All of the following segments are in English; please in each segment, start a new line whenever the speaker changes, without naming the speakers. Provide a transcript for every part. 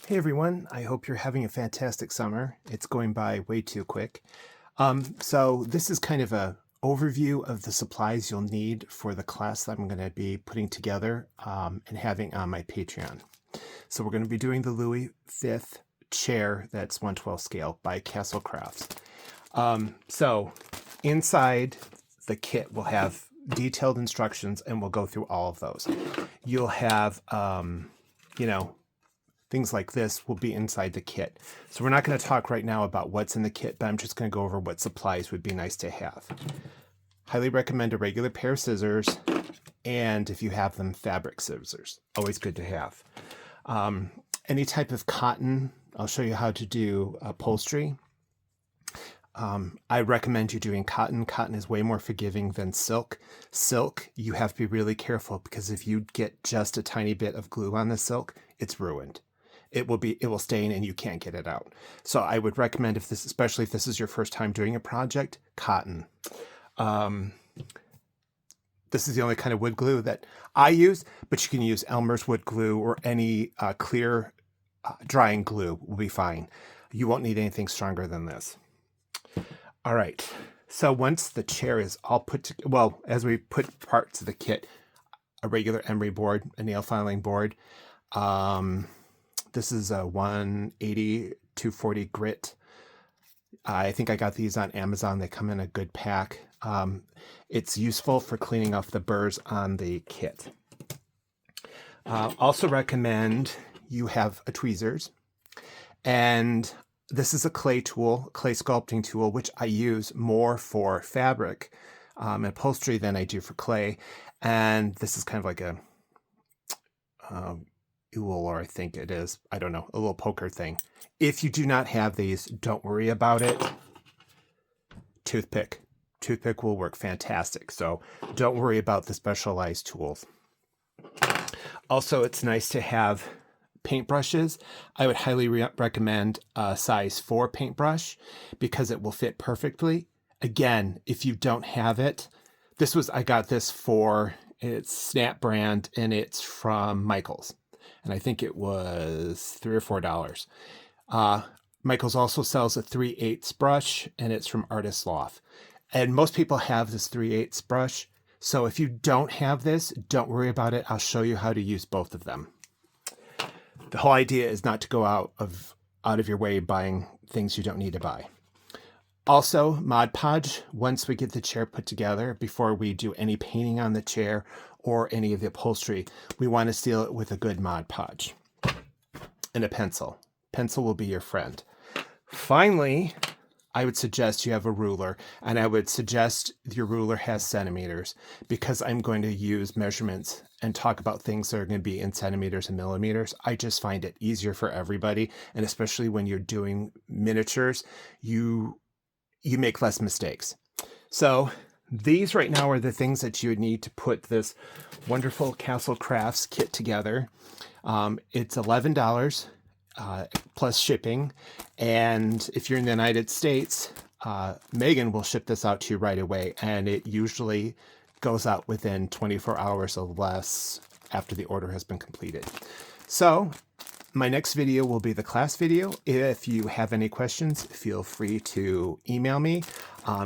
Hey everyone, I hope you're having a fantastic summer. It's going by way too quick. So this is kind of a overview of the supplies you'll need for the class that I'm going to be putting together and having on my Patreon. So we're going to be doing the Louis V chair that's 1/12 scale by Castle Crafts. So inside the kit we'll have detailed instructions and we'll go through all of those. You'll have, things like this will be inside the kit. So we're not going to talk right now about what's in the kit, but I'm just going to go over what supplies would be nice to have. Highly recommend a regular pair of scissors, and if you have them, fabric scissors. Always good to have. Any type of cotton. I'll show you how to do upholstery. I recommend you doing cotton. Cotton is way more forgiving than silk. Silk, you have to be really careful because if you get just a tiny bit of glue on the silk, it's ruined. It will stain and you can't get it out. So I would recommend, especially if this is your first time doing a project, cotton. This is the only kind of wood glue that I use, but you can use Elmer's wood glue or any clear drying glue will be fine. You won't need anything stronger than this. All right. So once the chair is all put together, well, as we put parts of the kit, a regular emery board, a nail filing board. This is a 180 240 grit. I think I got these on Amazon. They come in a good pack. It's useful for cleaning off the burrs on the kit. Also recommend you have a tweezers. And this is a clay tool, clay sculpting tool, which I use more for fabric and upholstery than I do for clay. And this is kind of like a or I think it is, I don't know, a little poker thing. If you do not have these, don't worry about it. Toothpick will work fantastic. So don't worry about the specialized tools. Also, it's nice to have paintbrushes. I would highly recommend a size 4 paintbrush because it will fit perfectly. Again, if you don't have it, I got this it's Snap brand and it's from Michaels. And I think it was $3 or $4. Michaels also sells a 3/8 brush, and it's from Artist Loft. And most people have this 3/8 brush. So if you don't have this, don't worry about it. I'll show you how to use both of them. The whole idea is not to go out of your way buying things you don't need to buy. Also, Mod Podge, once we get the chair put together, before we do any painting on the chair or any of the upholstery, we want to seal it with a good Mod Podge and a pencil. Pencil will be your friend. Finally, I would suggest you have a ruler, and I would suggest your ruler has centimeters because I'm going to use measurements and talk about things that are going to be in centimeters and millimeters. I just find it easier for everybody, and especially when you're doing miniatures, you make less mistakes. So these right now are the things that you would need to put this wonderful Castle Crafts kit together. It's $11 plus shipping. And if you're in the United States, Megan will ship this out to you right away. And it usually goes out within 24 hours or less after the order has been completed. So my next video will be the class video. If you have any questions, feel free to email me.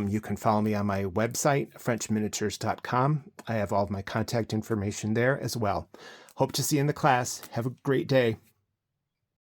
You can follow me on my website, frenchminiatures.com. I have all of my contact information there as well. Hope to see you in the class. Have a great day.